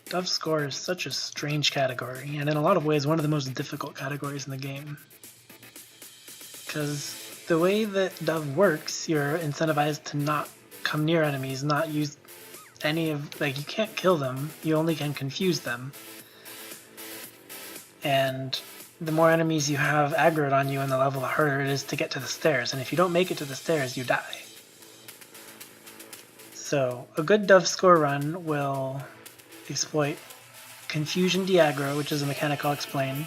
Dove score is such a strange category, and in a lot of ways one of the most difficult categories in the game. Because the way that Dove works, you're incentivized to not come near enemies, not use any of, like, you can't kill them, you only can confuse them. And the more enemies you have aggroed on you in the level, the harder it is to get to the stairs, and if you don't make it to the stairs, you die. So a good Dove score run will exploit Confusion de-aggro, which is a mechanic I'll explain.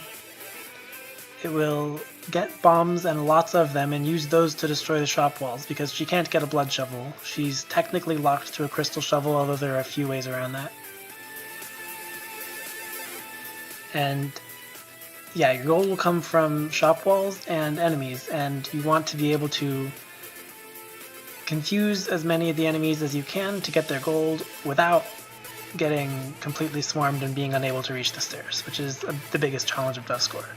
It will get bombs and lots of them and use those to destroy the shop walls, because she can't get a blood shovel. She's technically locked to a crystal shovel, although there are a few ways around that. And yeah, your gold will come from shop walls and enemies, and you want to be able to confuse as many of the enemies as you can to get their gold without getting completely swarmed and being unable to reach the stairs, which is the biggest challenge of Dove score.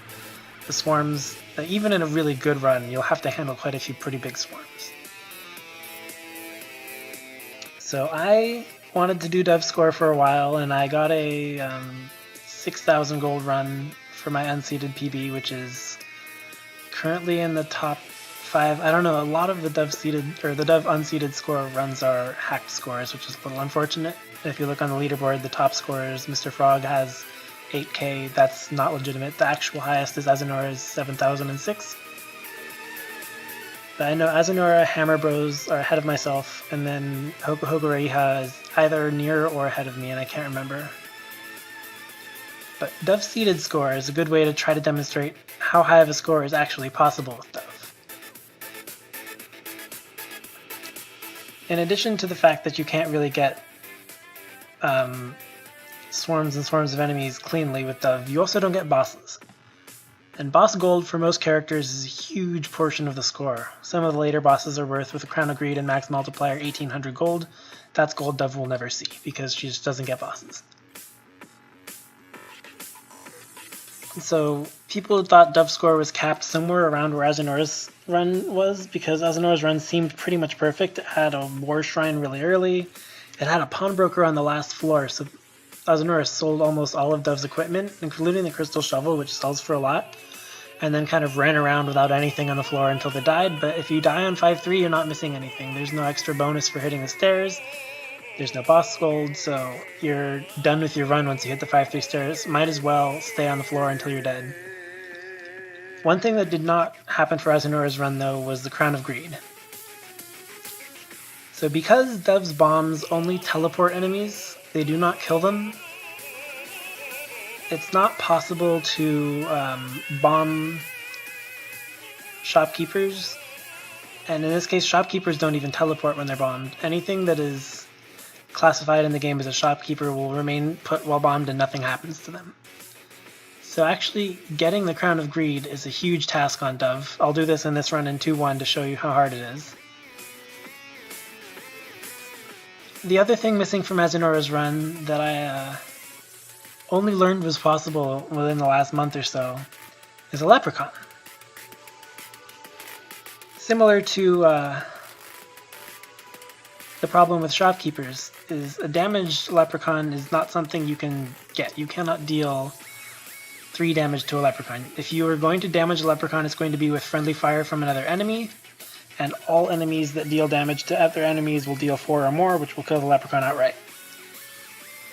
The swarms, even in a really good run, you'll have to handle quite a few pretty big swarms. So I wanted to do Dove score for a while, and I got a 6,000 gold run for my unseeded PB, which is currently in the top 5. I don't know, a lot of the Dove seeded or the Dove unseeded score runs are hacked scores, which is a little unfortunate. If you look on the leaderboard, the top scorers, Mr. Frog has 8k, that's not legitimate. The actual highest is Azanora's 7,006. But I know Azanora, Hammer Bros are ahead of myself, and then Hogoreiha is either near or ahead of me, and I can't remember. But Dove seeded score is a good way to try to demonstrate how high of a score is actually possible with Dove. In addition to the fact that you can't really get swarms and swarms of enemies cleanly with Dove, you also don't get bosses. And boss gold for most characters is a huge portion of the score. Some of the later bosses are worth, with a Crown of Greed and Max Multiplier, 1800 gold. That's gold Dove will never see, because she just doesn't get bosses. So people thought Dove score was capped somewhere around where Azanora's run was, because Azanora's run seemed pretty much perfect. It had a War Shrine really early. It had a pawnbroker on the last floor, so Azanora sold almost all of Dove's equipment, including the crystal shovel, which sells for a lot, and then kind of ran around without anything on the floor until they died. But if you die on 5-3, you're not missing anything. There's no extra bonus for hitting the stairs. There's no boss gold, so you're done with your run once you hit the 5-3 stairs. Might as well stay on the floor until you're dead. One thing that did not happen for Azanora's run, though, was the Crown of Greed. So because Dove's bombs only teleport enemies, they do not kill them, it's not possible to bomb shopkeepers. And in this case, shopkeepers don't even teleport when they're bombed. Anything that is classified in the game as a shopkeeper will remain put while bombed and nothing happens to them. So actually getting the Crown of Greed is a huge task on Dove. I'll do this in this run in 2-1 to show you how hard it is. The other thing missing from Azanora's run that I only learned was possible within the last month or so is a Leprechaun. Similar to the problem with shopkeepers, is a damaged Leprechaun is not something you can get. You cannot deal 3 damage to a Leprechaun. If you are going to damage a Leprechaun, it's going to be with friendly fire from another enemy, and all enemies that deal damage to other enemies will deal 4 or more, which will kill the Leprechaun outright.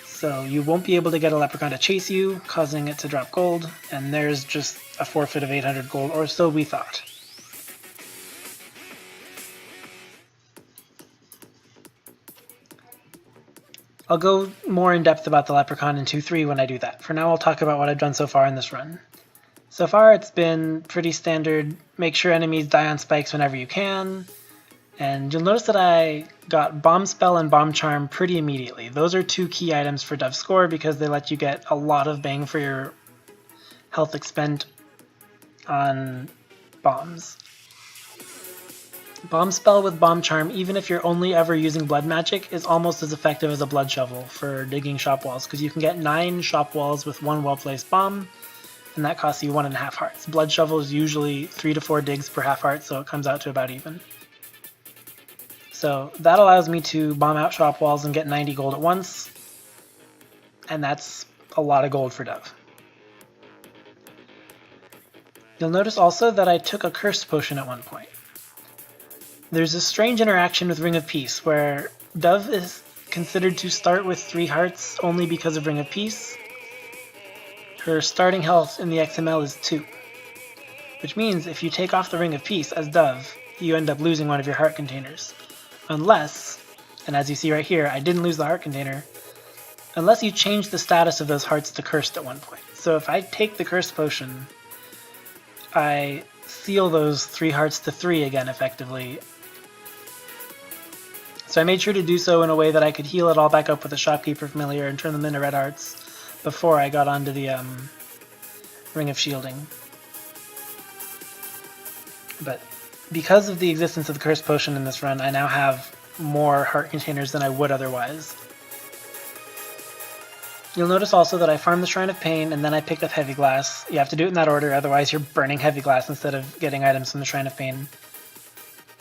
So you won't be able to get a Leprechaun to chase you, causing it to drop gold, and there's just a forfeit of 800 gold, or so we thought. I'll go more in depth about the Leprechaun in 2-3 when I do that. For now, I'll talk about what I've done so far in this run. So far, it's been pretty standard. Make sure enemies die on spikes whenever you can. And you'll notice that I got Bomb Spell and Bomb Charm pretty immediately. Those are 2 key items for Dove score because they let you get a lot of bang for your health expend on bombs. Bomb Spell with Bomb Charm, even if you're only ever using blood magic, is almost as effective as a blood shovel for digging shop walls, because you can get 9 shop walls with 1 well-placed bomb, and that costs you 1.5 hearts. Blood shovel is usually 3 to 4 digs per half heart, so it comes out to about even. So that allows me to bomb out shop walls and get 90 gold at once. and that's a lot of gold for Dove. You'll notice also that I took a cursed potion at one point. There's a strange interaction with Ring of Peace where Dove is considered to start with 3 hearts only because of Ring of Peace. Her starting health in the XML is 2, which means if you take off the Ring of Peace as Dove, you end up losing one of your heart containers. Unless, and as you see right here, I didn't lose the heart container, unless you change the status of those hearts to cursed at one point. So if I take the cursed potion, I seal those 3 hearts to 3 again effectively. So I made sure to do so in a way that I could heal it all back up with a shopkeeper familiar and turn them into red hearts before I got onto the Ring of Shielding. But because of the existence of the cursed potion in this run, I now have more heart containers than I would otherwise. You'll notice also that I farmed the Shrine of Pain and then I picked up Heavy Glass. You have to do it in that order, otherwise you're burning Heavy Glass instead of getting items from the Shrine of Pain.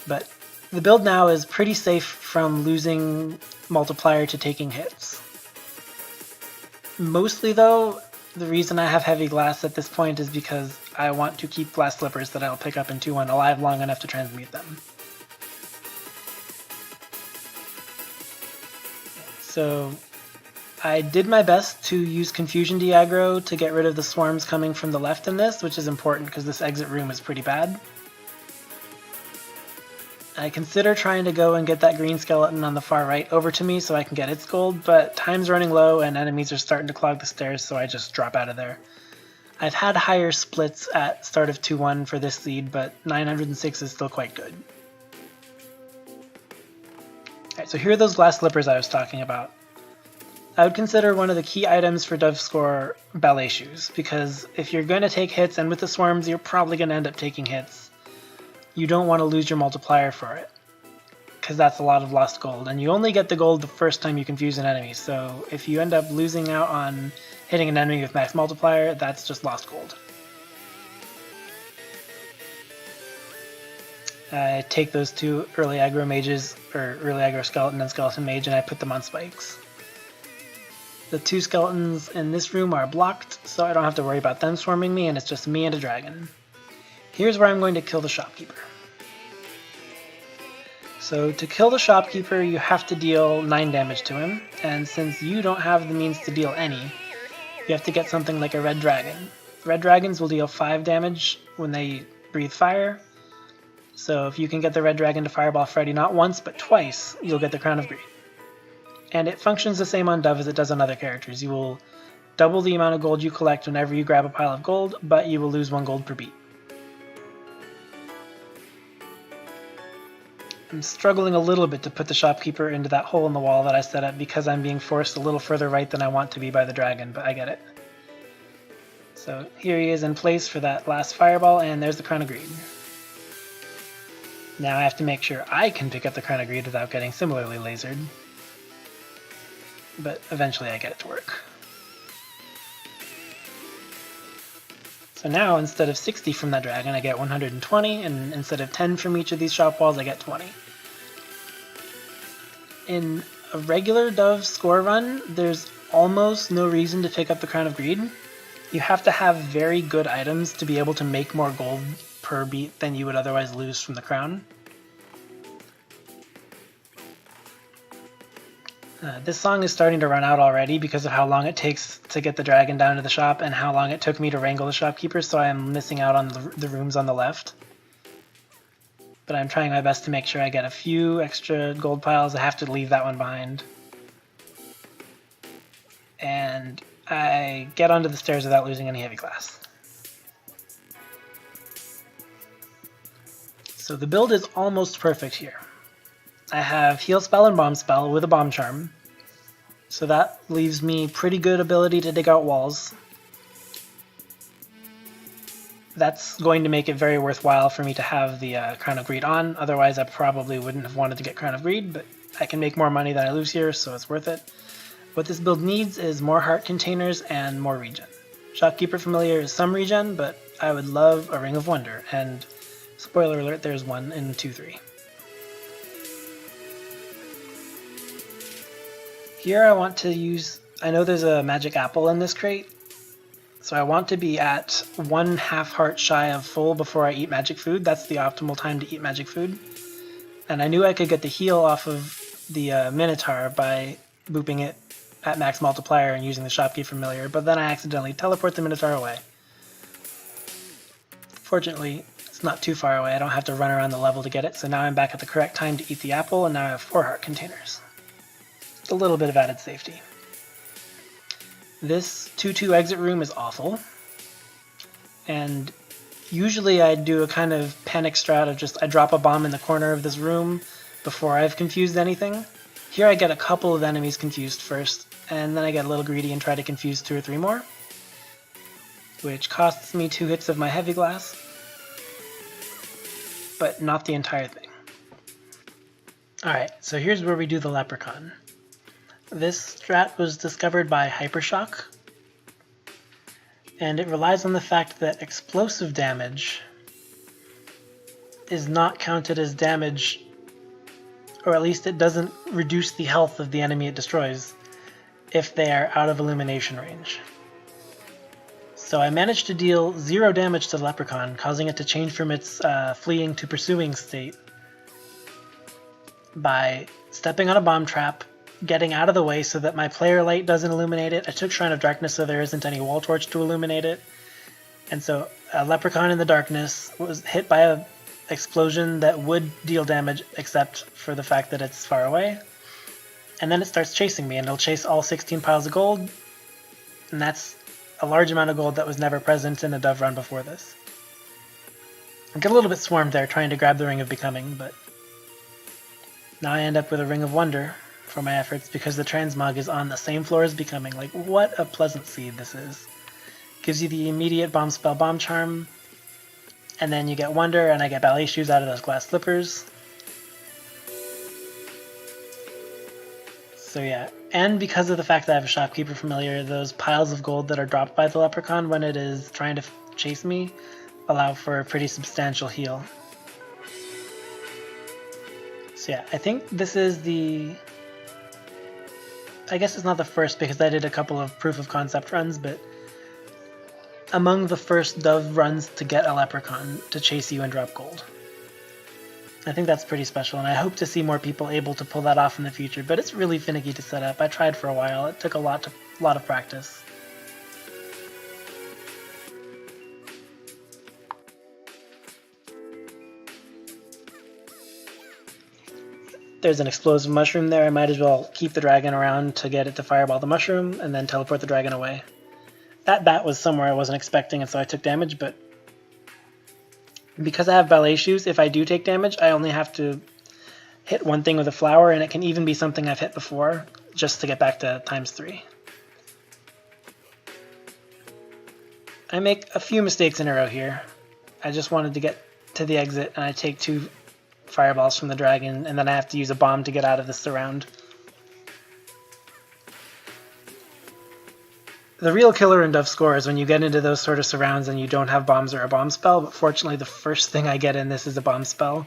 But the build now is pretty safe from losing multiplier to taking hits. Mostly though, the reason I have Heavy Glass at this point is because I want to keep glass slippers that I'll pick up in 2-1 alive long enough to transmute them. So I did my best to use Confusion de-aggro to get rid of the swarms coming from the left in this, which is important because this exit room is pretty bad. I consider trying to go and get that green skeleton on the far right over to me so I can get its gold, but time's running low and enemies are starting to clog the stairs, so I just drop out of there. I've had higher splits at start of 2-1 for this lead, but 906 is still quite good. Alright, so here are those glass slippers I was talking about. I would consider one of the key items for Dove score ballet shoes, because if you're going to take hits, and with the swarms you're probably going to end up taking hits, you don't want to lose your multiplier for it, because that's a lot of lost gold, and you only get the gold the first time you confuse an enemy, so if you end up losing out on hitting an enemy with max multiplier, that's just lost gold. I take those 2 early aggro mages, or early aggro skeleton and skeleton mage, and I put them on spikes. The 2 skeletons in this room are blocked, so I don't have to worry about them swarming me, and it's just me and a dragon. Here's where I'm going to kill the shopkeeper. So to kill the shopkeeper, you have to deal 9 damage to him, and since you don't have the means to deal any, you have to get something like a red dragon. Red dragons will deal 5 damage when they breathe fire, so if you can get the red dragon to fireball Freddy not once but twice, you'll get the Crown of Greed. And it functions the same on Dove as it does on other characters. You will double the amount of gold you collect whenever you grab a pile of gold, but you will lose 1 gold per beat. I'm struggling a little bit to put the shopkeeper into that hole in the wall that I set up because I'm being forced a little further right than I want to be by the dragon, but I get it. So here he is in place for that last fireball, and there's the Crown of Greed. Now I have to make sure I can pick up the Crown of Greed without getting similarly lasered. But eventually I get it to work. So now, instead of 60 from that dragon, I get 120, and instead of 10 from each of these shop walls, I get 20. In a regular Dove score run, there's almost no reason to pick up the Crown of Greed. You have to have very good items to be able to make more gold per beat than you would otherwise lose from the crown. This song is starting to run out already because of how long it takes to get the dragon down to the shop and how long it took me to wrangle the shopkeeper, so I am missing out on the rooms on the left. But I'm trying my best to make sure I get a few extra gold piles. I have to leave that one behind. And I get onto the stairs without losing any heavy glass. So the build is almost perfect here. I have Heal Spell and Bomb Spell with a Bomb Charm, so that leaves me pretty good ability to dig out walls. That's going to make it very worthwhile for me to have the Crown of Greed on, otherwise I probably wouldn't have wanted to get Crown of Greed, but I can make more money than I lose here, so it's worth it. What this build needs is more heart containers and more regen. Shopkeeper Familiar is some regen, but I would love a Ring of Wonder, and spoiler alert, there's one in 2-3. Here I want to use I know there's a magic apple in this crate, so I want to be at 1/2 heart shy of full before I eat magic food. That's the optimal time to eat magic food. And I knew I could get the heal off of the Minotaur by booping it at max multiplier and using the shopkeeper familiar, but then I accidentally teleport the Minotaur away. Fortunately, it's not too far away. I don't have to run around the level to get it, so now I'm back at the correct time to eat the apple, and now I have 4 heart containers. Just a little bit of added safety. This 2/2 exit room is awful, and usually I do a kind of panic strat of just I drop a bomb in the corner of this room before I've confused anything. Here I get a couple of enemies confused first, and then I get a little greedy and try to confuse 2 or 3 more, which costs me 2 hits of my heavy glass, but not the entire thing. Alright, so here's where we do the Leprechaun. This strat was discovered by Hypershock, and it relies on the fact that explosive damage is not counted as damage, or at least it doesn't reduce the health of the enemy it destroys if they are out of illumination range. So I managed to deal 0 damage to the Leprechaun, causing it to change from its fleeing to pursuing state by stepping on a bomb trap, getting out of the way so that my player light doesn't illuminate it. I took Shrine of Darkness so there isn't any wall torch to illuminate it. And so a Leprechaun in the darkness was hit by a explosion that would deal damage except for the fact that it's far away. And then it starts chasing me, and it'll chase all 16 piles of gold, and that's a large amount of gold that was never present in a Dove run before this. I get a little bit swarmed there trying to grab the Ring of Becoming, but now I end up with a Ring of Wonder for my efforts because the transmog is on the same floor as Becoming. Like, what a pleasant seed this is. Gives you the immediate bomb spell bomb charm, and then you get Wonder, and I get ballet shoes out of those glass slippers. So yeah, and because of the fact that I have a shopkeeper familiar, those piles of gold that are dropped by the Leprechaun when it is trying to chase me allow for a pretty substantial heal. So yeah, I think this is the... I guess it's not the first because I did a couple of proof of concept runs, but among the first Dove runs to get a Leprechaun to chase you and drop gold. I think that's pretty special, and I hope to see more people able to pull that off in the future, but it's really finicky to set up. I tried for a while. It took a lot of practice. There's an explosive mushroom there. I might as well keep the dragon around to get it to fireball the mushroom and then teleport the dragon away. That bat was somewhere I wasn't expecting, and so I took damage, but because I have ballet shoes, if I do take damage, I only have to hit one thing with a flower, and it can even be something I've hit before, just to get back to ×3. I make a few mistakes in a row here. I just wanted to get to the exit, and I take 2 fireballs from the dragon, and then I have to use a bomb to get out of the surround. The real killer in Dove Score is when you get into those sort of surrounds and you don't have bombs or a bomb spell, but fortunately the first thing I get in this is a bomb spell.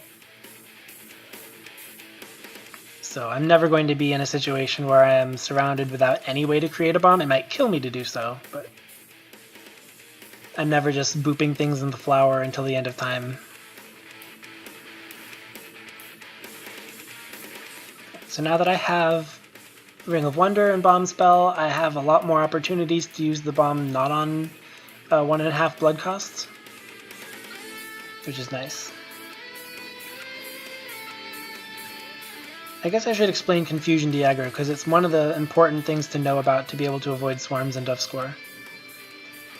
So I'm never going to be in a situation where I am surrounded without any way to create a bomb. It might kill me to do so, but I'm never just booping things in the flower until the end of time. So now that I have Ring of Wonder and Bomb Spell, I have a lot more opportunities to use the bomb not on 1.5 blood costs, which is nice. I guess I should explain Confusion Diaggro, because it's one of the important things to know about to be able to avoid swarms in Dove Score.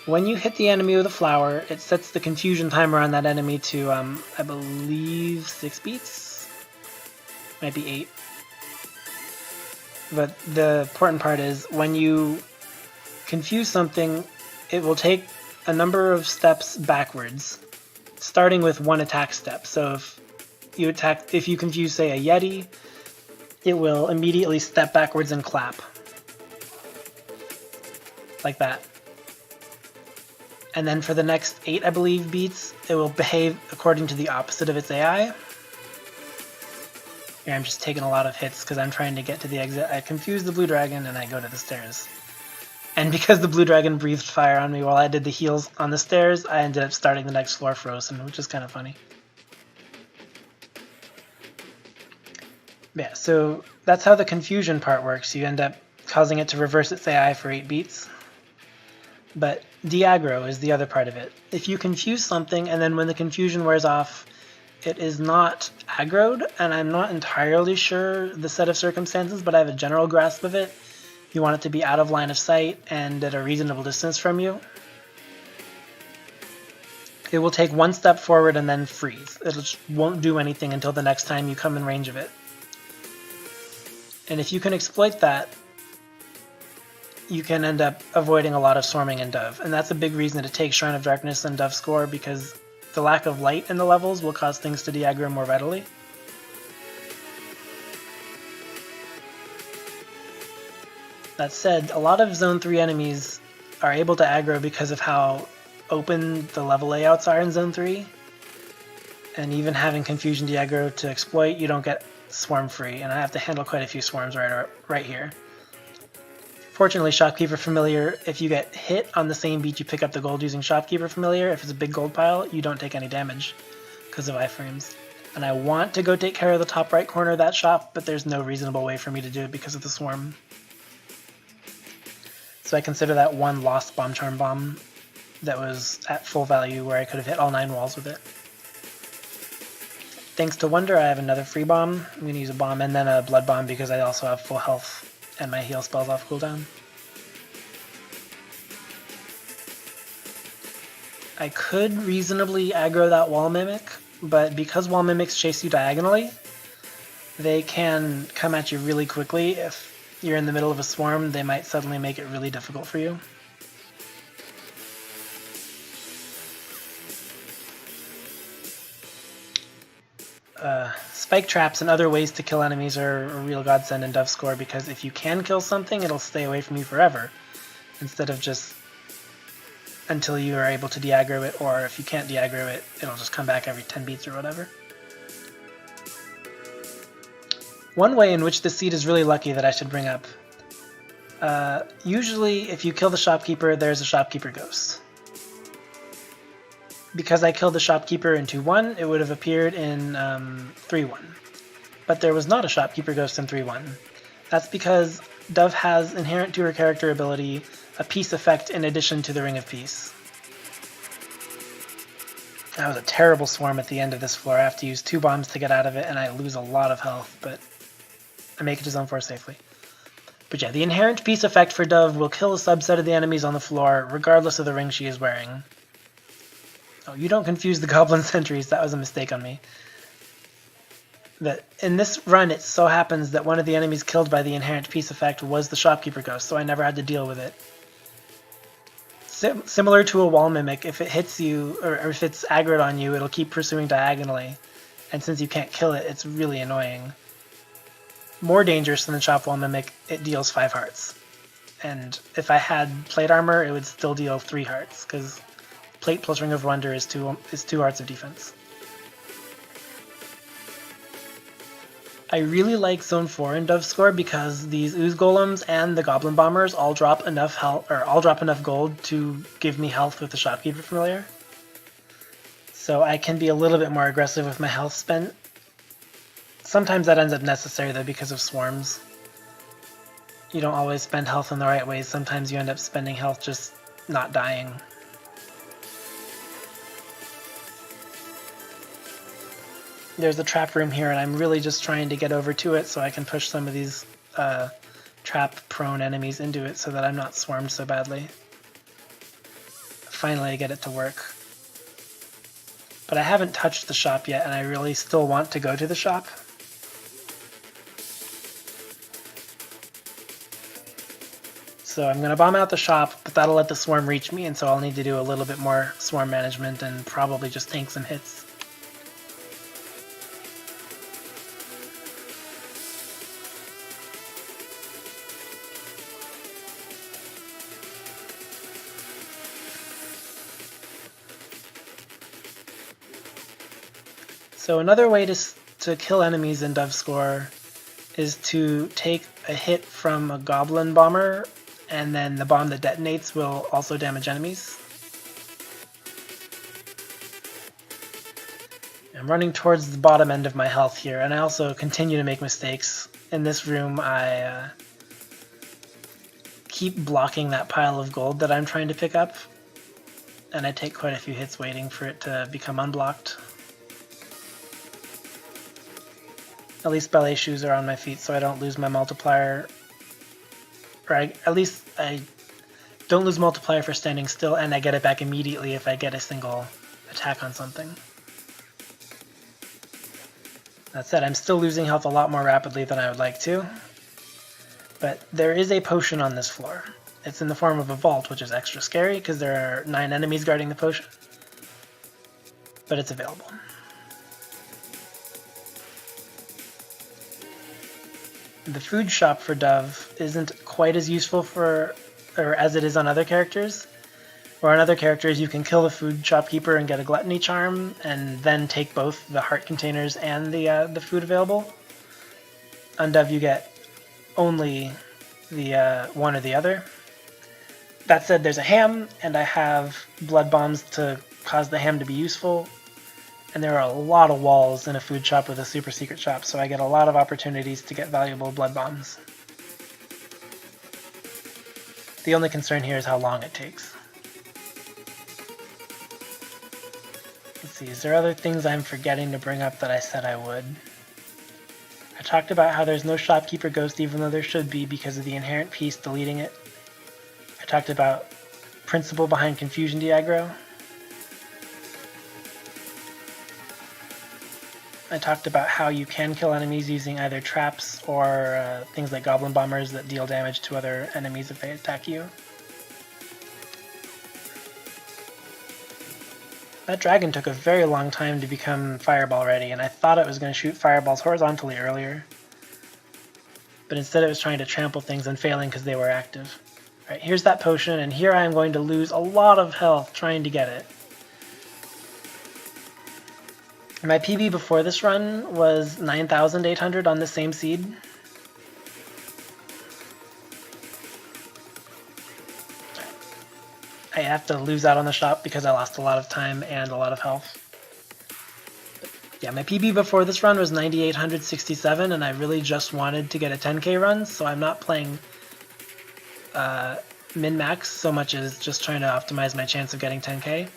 When you hit the enemy with a flower, it sets the confusion timer on that enemy to, I believe, 6 beats? Might be 8. But the important part is, when you confuse something, it will take a number of steps backwards, starting with 1 attack step. So if you confuse, say, a Yeti, it will immediately step backwards and clap. Like that. And then for the next 8, I believe, beats, it will behave according to the opposite of its AI. Here I'm just taking a lot of hits because I'm trying to get to the exit. I confuse the blue dragon and I go to the stairs. And because the blue dragon breathed fire on me while I did the heals on the stairs, I ended up starting the next floor frozen, which is kind of funny. Yeah, so that's how the confusion part works. You end up causing it to reverse its AI for 8 beats. But de-aggro is the other part of it. If you confuse something and then when the confusion wears off, it is not aggroed, and I'm not entirely sure the set of circumstances, but I have a general grasp of it. You want it to be out of line of sight and at a reasonable distance from you. It will take one step forward and then freeze. It just won't do anything until the next time you come in range of it. And if you can exploit that, you can end up avoiding a lot of swarming in Dove. And that's a big reason to take Shrine of Darkness and Dove score, because the lack of light in the levels will cause things to de-aggro more readily. That said, a lot of Zone 3 enemies are able to aggro because of how open the level layouts are in Zone 3. And even having Confusion de-aggro to exploit, you don't get swarm free, and I have to handle quite a few swarms right here. Fortunately, Shopkeeper Familiar, if you get hit on the same beat you pick up the gold using Shopkeeper Familiar, if it's a big gold pile, you don't take any damage because of iframes. And I want to go take care of the top right corner of that shop, but there's no reasonable way for me to do it because of the swarm. So I consider that one lost Bomb Charm Bomb that was at full value where I could have hit all 9 walls with it. Thanks to Wonder, I have another free bomb. I'm going to use a bomb and then a blood bomb because I also have full health and my heal spells off cooldown. I could reasonably aggro that wall mimic, but because wall mimics chase you diagonally, they can come at you really quickly. If you're in the middle of a swarm, they might suddenly make it really difficult for you. Spike traps and other ways to kill enemies are a real godsend in Dove score, because if you can kill something, it'll stay away from you forever, instead of just until you are able to de-aggro it, or if you can't de-aggro it, it'll just come back every 10 beats or whatever. One way in which the seed is really lucky that I should bring up. Usually if you kill the shopkeeper, there's a shopkeeper ghost. Because I killed the shopkeeper in 2-1, it would have appeared in 3-1. But there was not a shopkeeper ghost in 3-1. That's because Dove has inherent to her character ability a peace effect in addition to the Ring of Peace. That was a terrible swarm at the end of this floor. I have to use 2 bombs to get out of it, and I lose a lot of health, but I make it to Zone 4 safely. But yeah, the inherent peace effect for Dove will kill a subset of the enemies on the floor, regardless of the ring she is wearing. Oh, you don't confuse the Goblin Sentries. That was a mistake on me. In this run, it so happens that one of the enemies killed by the inherent peace effect was the Shopkeeper Ghost, so I never had to deal with it. Similar to a wall mimic, if it hits you, or if it's aggroed on you, it'll keep pursuing diagonally. And since you can't kill it, it's really annoying. More dangerous than the Chop Wall Mimic, it deals 5 hearts. And if I had plate armor, it would still deal 3 hearts, because plate plus Ring of Wonder is 2 hearts of defense. I really like Zone 4 in Dove score because these Ooze Golems and the Goblin Bombers all drop enough health, or all drop enough gold to give me health with the Shopkeeper Familiar. So I can be a little bit more aggressive with my health spent. Sometimes that ends up necessary though because of swarms. You don't always spend health in the right ways. Sometimes you end up spending health just not dying. There's a trap room here, and I'm really just trying to get over to it so I can push some of these trap-prone enemies into it so that I'm not swarmed so badly. Finally, I get it to work. But I haven't touched the shop yet, and I really still want to go to the shop. So I'm going to bomb out the shop, but that'll let the swarm reach me, and so I'll need to do a little bit more swarm management and probably just tank some hits. So another way to to kill enemies in Dove Score is to take a hit from a goblin bomber, and then the bomb that detonates will also damage enemies. I'm running towards the bottom end of my health here, and I also continue to make mistakes. In this room, I keep blocking that pile of gold that I'm trying to pick up, and I take quite a few hits waiting for it to become unblocked. At least ballet shoes are on my feet so I don't lose my multiplier, or at least I don't lose multiplier for standing still, and I get it back immediately if I get a single attack on something. That said, I'm still losing health a lot more rapidly than I would like to, but there is a potion on this floor. It's in the form of a vault, which is extra scary because there are 9 enemies guarding the potion, but it's available. The food shop for Dove isn't quite as useful as it is on other characters. Where on other characters you can kill the food shopkeeper and get a gluttony charm, and then take both the heart containers and the food available. On Dove you get only the one or the other. That said, there's a ham, and I have blood bombs to cause the ham to be useful. And there are a lot of walls in a food shop with a super secret shop, so I get a lot of opportunities to get valuable blood bombs. The only concern here is how long it takes. Let's see, is there other things I'm forgetting to bring up that I said I would? I talked about how there's no shopkeeper ghost even though there should be because of the inherent piece deleting it. I talked about principle behind confusion diaggro. I talked about how you can kill enemies using either traps or things like goblin bombers that deal damage to other enemies if they attack you. That dragon took a very long time to become fireball ready, and I thought it was going to shoot fireballs horizontally earlier. But instead it was trying to trample things and failing because they were active. Right, here's that potion, and here I am going to lose a lot of health trying to get it. My PB before this run was 9,800 on the same seed. I have to lose out on the shop because I lost a lot of time and a lot of health. But yeah, my PB before this run was 9,867, and I really just wanted to get a 10k run, so I'm not playing min-max so much as just trying to optimize my chance of getting 10k.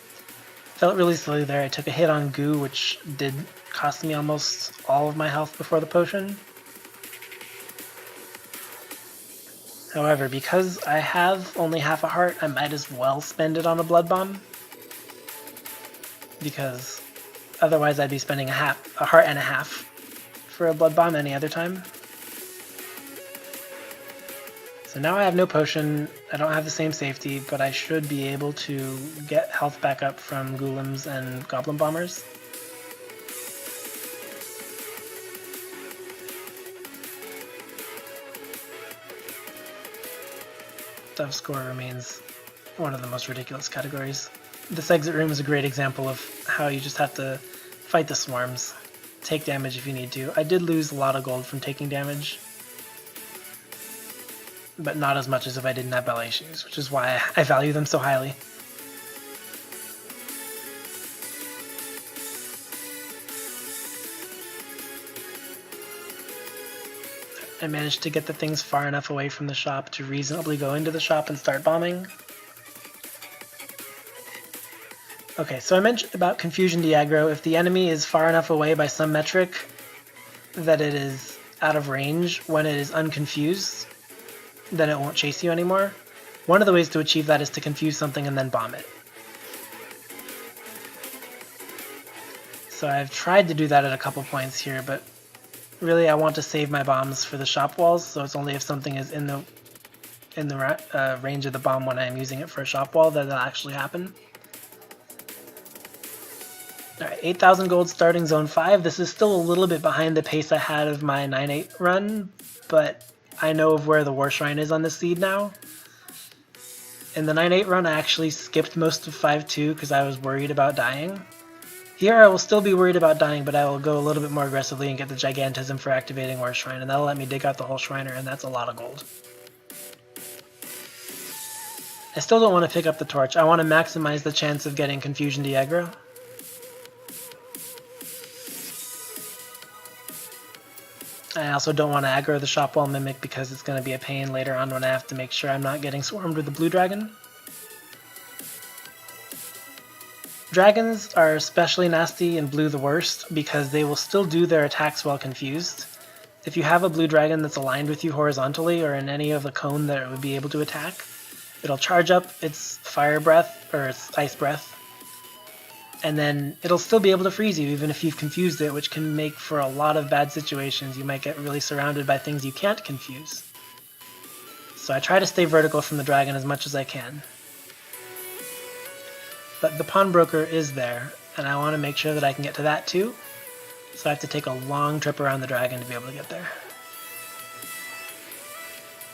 Felt really silly there. I took a hit on goo, which did cost me almost all of my health before the potion. However, because I have only half a heart, I might as well spend it on a blood bomb. Because otherwise I'd be spending a heart and a half for a blood bomb any other time. So now I have no potion, I don't have the same safety, but I should be able to get health back up from golems and goblin bombers. Dove score remains one of the most ridiculous categories. This exit room is a great example of how you just have to fight the swarms, take damage if you need to. I did lose a lot of gold from taking damage, but not as much as if I didn't have ballet shoes, which is why I value them so highly. I managed to get the things far enough away from the shop to reasonably go into the shop and start bombing. Okay, so I mentioned about confusion diaggro. If the enemy is far enough away by some metric that it is out of range when it is unconfused, then it won't chase you anymore. One of the ways to achieve that is to confuse something and then bomb it. So I've tried to do that at a couple points here, but really I want to save my bombs for the shop walls, so it's only if something is in the range of the bomb when I am using it for a shop wall that it'll actually happen. Alright, 8,000 gold starting zone 5. This is still a little bit behind the pace I had of my 9-8 run, but I know of where the War Shrine is on this seed now. In the 9-8 run I actually skipped most of 5-2 because I was worried about dying. Here I will still be worried about dying, but I will go a little bit more aggressively and get the Gigantism for activating War Shrine, and that'll let me dig out the whole Shriner, and that's a lot of gold. I still don't want to pick up the torch. I want to maximize the chance of getting Confusion to aggro. I also don't want to aggro the Shopwall Mimic because it's going to be a pain later on when I have to make sure I'm not getting swarmed with the blue dragon. Dragons are especially nasty and blue the worst because they will still do their attacks while confused. If you have a blue dragon that's aligned with you horizontally or in any of the cone that it would be able to attack, it'll charge up its fire breath or its ice breath, and then it'll still be able to freeze you even if you've confused it, which can make for a lot of bad situations. You might get really surrounded by things you can't confuse. So I try to stay vertical from the dragon as much as I can. But the pawnbroker is there, and I want to make sure that I can get to that too, so I have to take a long trip around the dragon to be able to get there.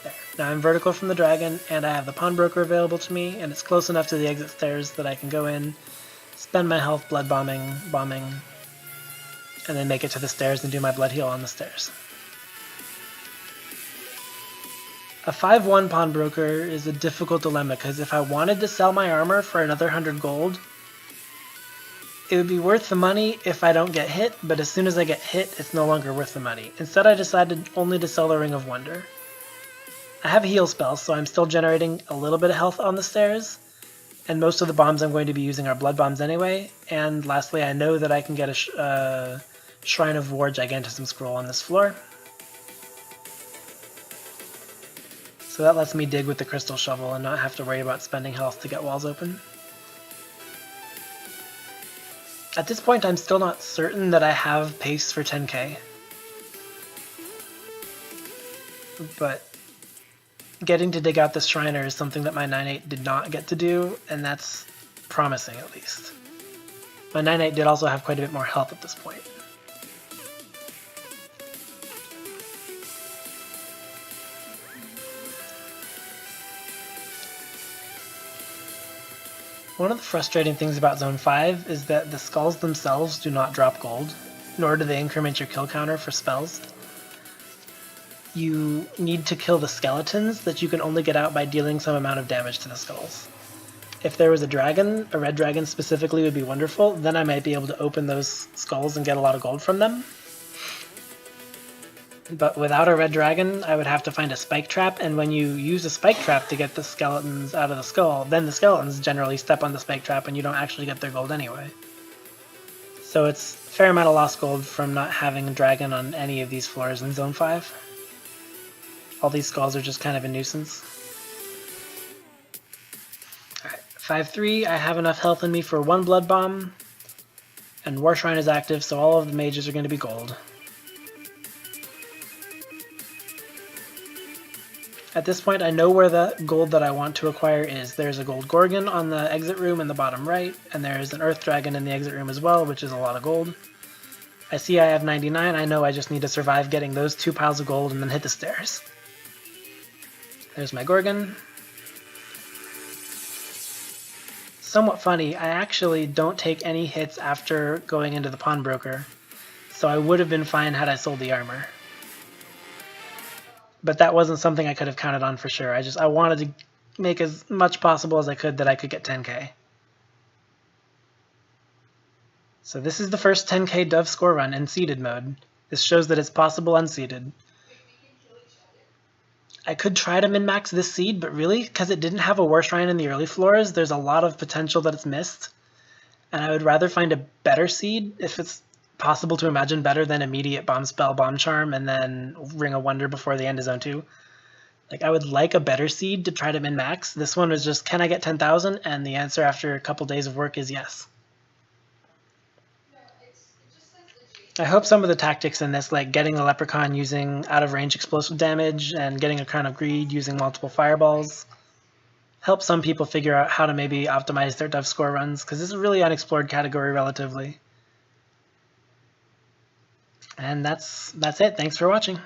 There. Now I'm vertical from the dragon, and I have the pawnbroker available to me, and it's close enough to the exit stairs that I can go in, spend my health blood bombing, and then make it to the stairs and do my blood heal on the stairs. A 5-1 pawnbroker is a difficult dilemma because if I wanted to sell my armor for another 100 gold, it would be worth the money if I don't get hit, but as soon as I get hit, it's no longer worth the money. Instead, I decided only to sell the Ring of Wonder. I have a heal spell, so I'm still generating a little bit of health on the stairs, and most of the bombs I'm going to be using are blood bombs anyway, and lastly, I know that I can get a Shrine of War Gigantism scroll on this floor. So that lets me dig with the crystal shovel and not have to worry about spending health to get walls open. At this point, I'm still not certain that I have pace for 10k. But getting to dig out the Shriner is something that my 9-8 did not get to do, and that's promising at least. My 9-8 did also have quite a bit more health at this point. One of the frustrating things about Zone 5 is that the skulls themselves do not drop gold, nor do they increment your kill counter for spells. You need to kill the skeletons that you can only get out by dealing some amount of damage to the skulls. If there was a dragon, a red dragon specifically would be wonderful, then I might be able to open those skulls and get a lot of gold from them. But without a red dragon, I would have to find a spike trap, and when you use a spike trap to get the skeletons out of the skull, then the skeletons generally step on the spike trap and you don't actually get their gold anyway. So it's a fair amount of lost gold from not having a dragon on any of these floors in Zone 5. All these skulls are just kind of a nuisance. Alright, 5-3, I have enough health in me for 1 blood bomb, and War Shrine is active, so all of the mages are going to be gold. At this point, I know where the gold that I want to acquire is. There's a gold Gorgon on the exit room in the bottom right, and there's an Earth Dragon in the exit room as well, which is a lot of gold. I see I have 99, I know I just need to survive getting those 2 piles of gold and then hit the stairs. There's my Gorgon. Somewhat funny, I actually don't take any hits after going into the pawnbroker, so I would have been fine had I sold the armor. But that wasn't something I could have counted on for sure. I wanted to make as much possible as I could that I could get 10k. So this is the first 10k Dove score run in seeded mode. This shows that it's possible unseeded. I could try to min-max this seed, but really, because it didn't have a War Shrine in the early floors, there's a lot of potential that it's missed. And I would rather find a better seed if it's possible to imagine better than immediate bomb spell, bomb charm, and then Ring of Wonder before the end of Zone 2. Like, I would like a better seed to try to min-max. This one was just, can I get 10,000? And the answer after a couple days of work is yes. I hope some of the tactics in this, like getting the Leprechaun using out-of-range explosive damage and getting a Crown of Greed using multiple fireballs, help some people figure out how to maybe optimize their Dove score runs, because this is a really unexplored category relatively. And that's it. Thanks for watching.